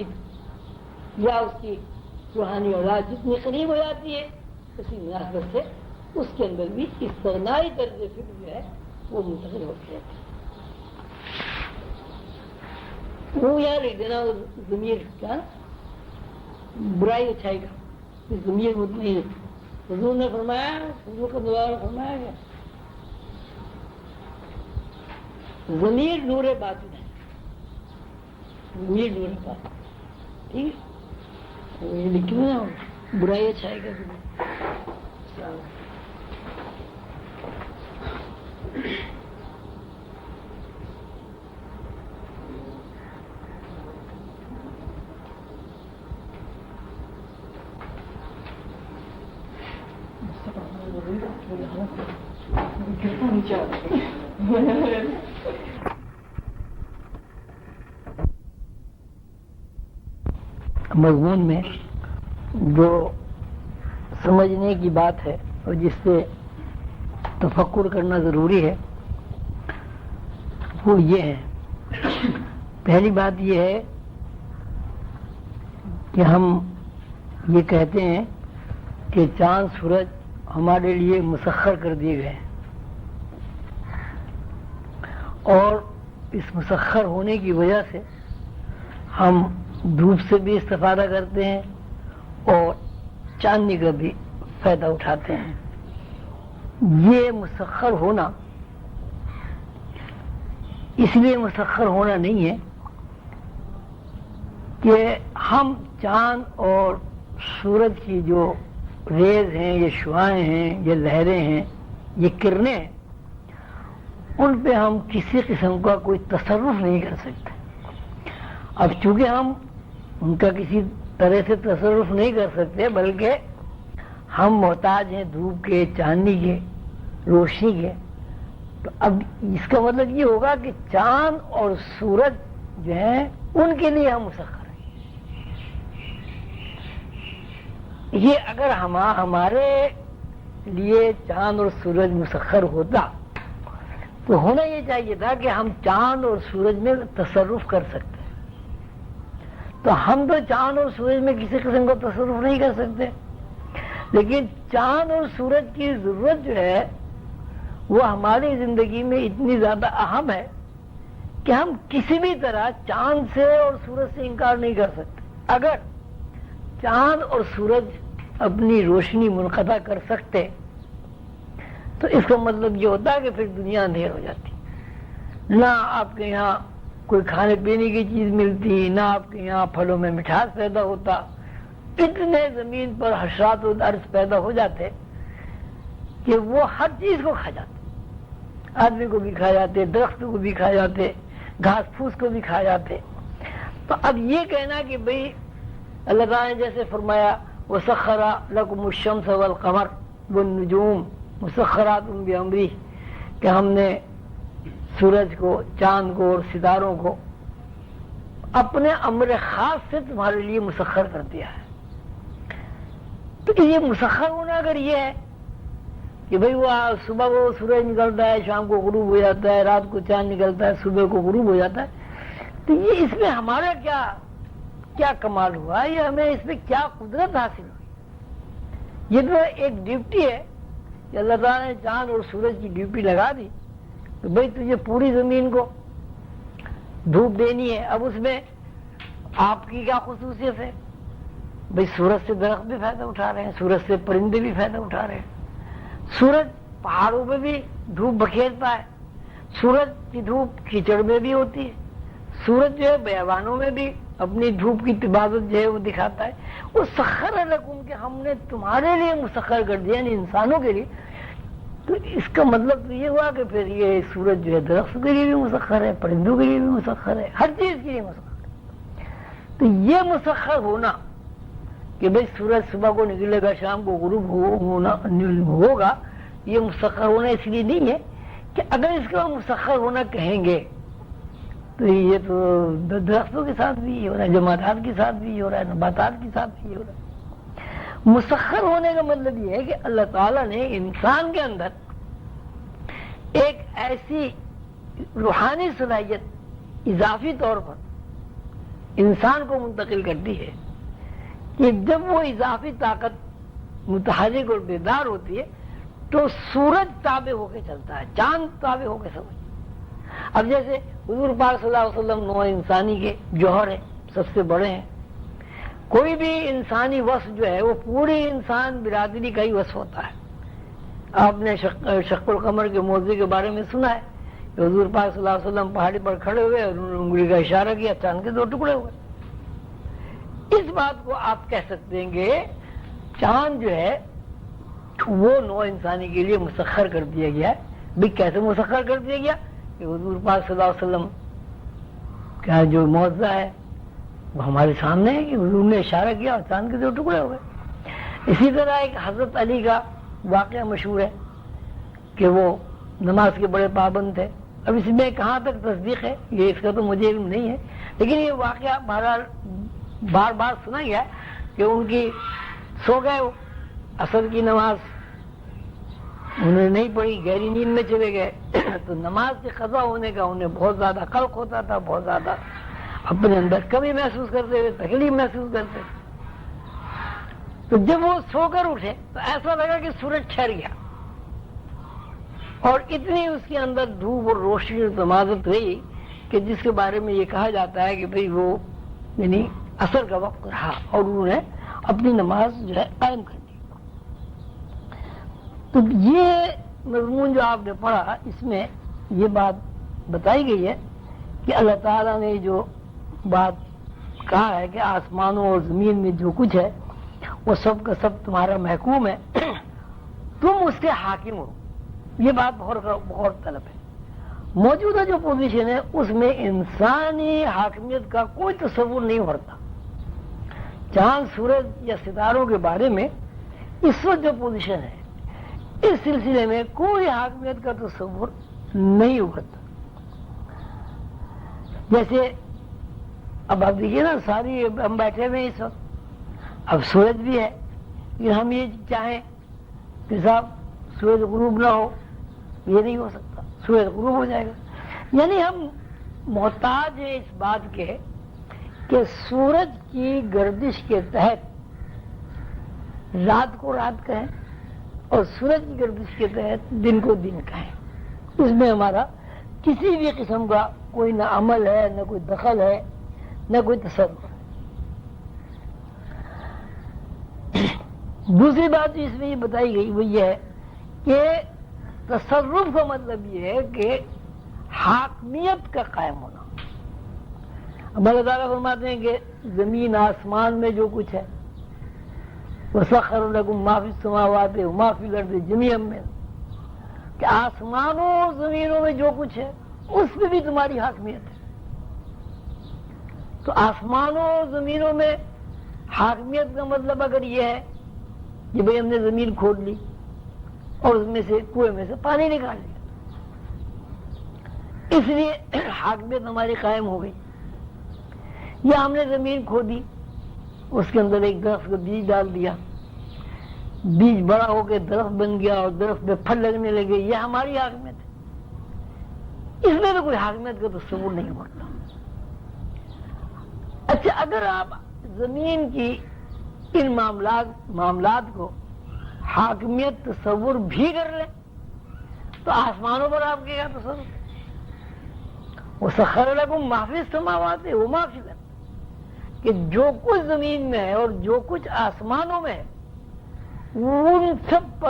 مرید یا اس کی روحانی اولاد جتنی قریب ہو جاتی ہے اسی مناسبت سے اس کے اندر بھی استغنائی طرز فکر جو ہے وہ منتقل ہوتی رہتی ہے۔ وہ یہاں لکھ دینا ضمیر کا برائی اچھائی کا ضمیر مطمئن حضور نے فرمایا، حضور کا دوبارہ فرمایا گیا ضمیر نور باطن ہے، ضمیر نور باطن، ٹھیک ہے، یہ لکھیں نا برائی اچھائی کا ضمیر۔ مضمون میں جو سمجھنے کی بات ہے اور جس پہ تفکر کرنا ضروری ہے وہ یہ ہے، پہلی بات یہ ہے کہ ہم یہ کہتے ہیں کہ چاند سورج ہمارے لیے مسخر کر دیے گئے ہیں، اور اس مسخر ہونے کی وجہ سے ہم دھوپ سے بھی استفادہ کرتے ہیں اور چاندنی کا بھی فائدہ اٹھاتے ہیں۔ یہ مسخر ہونا اس لیے مسخر ہونا نہیں ہے کہ ہم چاند اور سورج کی جو ریز ہیں، یہ شعاعیں ہیں، یہ لہریں ہیں، یہ کرنیں ہیں، ان پہ ہم کسی قسم کا کوئی تصرف نہیں کر سکتے۔ اب چونکہ ہم ان کا کسی طرح سے تصرف نہیں کر سکتے بلکہ ہم محتاج ہیں دھوپ کے، چاندنی کے، روشنی کے، تو اب اس کا مطلب یہ ہوگا کہ چاند اور سورج جو ہیں ان کے لیے ہم مسخر ہیں۔ یہ اگر ہمارے لیے چاند اور سورج مسخر ہوتا تو ہونا یہ چاہیے تھا کہ ہم چاند اور سورج میں تصرف کر سکتے، تو ہم تو چاند اور سورج میں کسی قسم کا تصرف نہیں کر سکتے، لیکن چاند اور سورج کی ضرورت جو ہے وہ ہماری زندگی میں اتنی زیادہ اہم ہے کہ ہم کسی بھی طرح چاند سے اور سورج سے انکار نہیں کر سکتے۔ اگر چاند اور سورج اپنی روشنی منقطع کر سکتے تو اس کا مطلب یہ ہوتا ہے کہ پھر دنیا اندھیر ہو جاتی، نہ آپ کے یہاں کوئی کھانے پینے کی چیز ملتی، نہ آپ کے یہاں پھلوں میں مٹھاس پیدا ہوتا، اتنے زمین پر حشرات و درس پیدا ہو جاتے کہ وہ ہر چیز کو کھا جاتے، آدمی کو بھی کھا جاتے، درخت کو بھی کھا جاتے، گھاس پھوس کو بھی کھا جاتے۔ تو اب یہ کہنا کہ بھئی اللہ تعالیٰ نے جیسے فرمایا وَسَخَّرَ لَكُمُ الشَّمْسَ وَالْقَمَرَ وَالنُّجُومَ مُسَخَّرَاتٌ بِأَمْرِهِ کہ ہم نے سورج کو، چاند کو اور ستاروں کو اپنے امر خاص سے تمہارے لیے مسخر کر دیا ہے۔ تو یہ مسخر ہونا اگر یہ ہے کہ بھئی وہ صبح کو سورج نکلتا ہے، شام کو غروب ہو جاتا ہے، رات کو چاند نکلتا ہے، صبح کو غروب ہو جاتا ہے، تو یہ اس میں ہمارا کیا کمال ہوا، یہ ہمیں اس میں کیا قدرت حاصل ہوئی؟ یہ تو ایک ڈیوٹی ہے کہ اللہ تعالیٰ نے چاند اور سورج کی ڈیوٹی لگا دی کہ بھئی تجھے پوری زمین کو دھوپ دینی ہے۔ اب اس میں آپ کی کیا خصوصیت ہے؟ بھئی سورج سے درخت بھی فائدہ اٹھا رہے ہیں، سورج سے پرندے بھی فائدہ اٹھا رہے ہیں، سورج پہاڑوں پہ بھی دھوپ بکھیرتا ہے، سورج کی دھوپ کیچڑ میں بھی ہوتی ہے، سورج جو ہے بیابانوں میں بھی اپنی دھوپ کی تبادل جو ہے وہ دکھاتا ہے۔ وہ سخر لکم کہ ہم نے تمہارے لیے مسخر کر دیا، یعنی انسانوں کے لیے۔ تو اس کا مطلب تو یہ ہوا کہ پھر یہ سورج جو ہے درخت کے لیے بھی مسخر ہے، پرندوں کے لیے بھی مسخر ہے، ہر چیز کے لیے مسخر ہے۔ تو یہ مسخر ہونا کہ بھئی سورج صبح کو نکلے گا، شام کو غروب ہوگا، یہ مسخر ہونا اس لیے نہیں ہے کہ اگر اس کا مسخر ہونا کہیں گے تو یہ تو درختوں کے ساتھ بھی یہ ہو رہا ہے، جمادات کے ساتھ بھی یہ ہو رہا ہے، نباتات کے ساتھ بھی یہ ہو رہا ہے۔ مسخر ہونے کا مطلب یہ ہے کہ اللہ تعالیٰ نے انسان کے اندر ایک ایسی روحانی صلاحیت اضافی طور پر انسان کو منتقل کرتی ہے کہ جب وہ اضافی طاقت متحرک اور بیدار ہوتی ہے تو سورج تابع ہو کے چلتا ہے، چاند تابع ہو کے سمجھ۔ اب جیسے حضور پاک صلی اللہ علیہ وسلم نوع انسانی کے جوہر ہیں، سب سے بڑے ہیں۔ کوئی بھی انسانی وصف جو ہے وہ پوری انسان برادری کا ہی وصف ہوتا ہے۔ آپ نے شق القمر کے موضوع کے بارے میں سنا ہے کہ حضور پاک صلی اللہ علیہ وسلم پہاڑی پر کھڑے ہوئے اور انہوں نے انگلی کا اشارہ کیا، چاند کے 2 ٹکڑے ہوئے۔ اس بات کو آپ کہہ سکتے ہیں کہ چاند جو ہے وہ نوع انسانی کے لیے مسخر کر دیا گیا ہے۔ بھی کیسے مسخر کر دیا گیا کہ حضور پاک صلی اللہ علیہ وسلم کا جو معجزہ ہے وہ ہمارے سامنے ہے کہ حضور نے اشارہ کیا اور چاند کے 2 ٹکڑے ہو گئے۔ اسی طرح ایک حضرت علی کا واقعہ مشہور ہے کہ وہ نماز کے بڑے پابند تھے۔ اب اس میں کہاں تک تصدیق ہے یہ اس کا تو مجھے علم نہیں ہے، لیکن یہ واقعہ بہرحال بار بار سنا گیا کہ ان کی سو گئے، وہ عصر کی نماز انہوں نے نہیں پڑھی، گہری نیند میں چلے گئے تو نماز کے قضا ہونے کا انہیں بہت زیادہ قلق ہوتا تھا، بہت زیادہ اپنے اندر کمی محسوس کرتے ہوئے تکلیف محسوس کرتے۔ تو جب وہ سو کر اٹھے تو ایسا لگا کہ سورج ٹھہر گیا اور اتنی اس کے اندر دھوپ اور روشنی اور تمازت رہی کہ جس کے بارے میں یہ کہا جاتا ہے کہ بھئی وہ یعنی عصر کا وقت رہا اور انہوں نے اپنی نماز جو ہے قائم کر دی۔ تو یہ مضمون جو آپ نے پڑھا اس میں یہ بات بتائی گئی ہے کہ اللہ تعالیٰ نے جو بات کہا ہے کہ آسمانوں اور زمین میں جو کچھ ہے وہ سب کا سب تمہارا محکوم ہے، تم اس کے حاکم ہو۔ یہ بات بہت طلب ہے۔ موجودہ جو پوزیشن ہے اس میں انسانی حاکمیت کا کوئی تصور نہیں ہوتا۔ چاند سورج یا ستاروں کے بارے میں اس وقت جو پوزیشن ہے اس سلسلے میں کوئی حاکمیت کا تصور نہیں ہوتا۔ جیسے اب آپ دیکھیے نا، ساری ہم بیٹھے ہوئے اس وقت، اب سورج بھی ہے لیکن ہم یہ چاہیں کہ صاحب سورج غروب نہ ہو، یہ نہیں ہو سکتا، سورج غروب ہو جائے گا۔ یعنی ہم محتاج ہیں اس بات کے کہ سورج کی گردش کے تحت رات کو رات کہیں اور سورج کی گردش کے تحت دن کو دن کہیں۔ اس میں ہمارا کسی بھی قسم کا کوئی نہ عمل ہے، نہ کوئی دخل ہے، نہ کوئی تصرف ہے۔ دوسری بات جو اس میں یہ بتائی گئی وہ یہ ہے کہ تصرف کا مطلب یہ ہے کہ حاکمیت کا قائم ہونا۔ اب اللہ تعالیٰ فرماتے ہیں کہ زمین آسمان میں جو کچھ ہے وَسَخَّرَ لَكُم مَّا فِي السَّمَاوَاتِ وَمَا فِي الْأَرْضِ جَمِيعًا مِّنْهُ، کہ آسمانوں اور زمینوں میں جو کچھ ہے اس پہ بھی تمہاری حاکمیت ہے۔ تو آسمانوں اور زمینوں میں حاکمیت کا مطلب اگر یہ ہے کہ بھئی ہم نے زمین کھود لی اور اس میں سے کنویں میں سے پانی نکال لیا، اس لیے حاکمیت ہماری قائم ہو گئی، یا ہم نے زمین کھودی اس کے اندر ایک درخت کا بیج ڈال دیا، بیج بڑا ہو کے درخت بن گیا اور درخت میں پھل لگنے لگے، یہ ہماری حاکمیت ہے۔ اس میں تو کوئی حاکمیت کا تصور نہیں ہوتا۔ اچھا، اگر آپ زمین کی ان معاملات کو حاکمیت تصور بھی کر لیں تو آسمانوں پر آپ کے کیا تصور؟ وَسَخَّرَ لَكُم مَّا فِي السَّمَاوَاتِ وَمَا فِي الْأَرْضِ، کہ جو کچھ زمین میں ہے اور جو کچھ آسمانوں میں ہے ان سب پر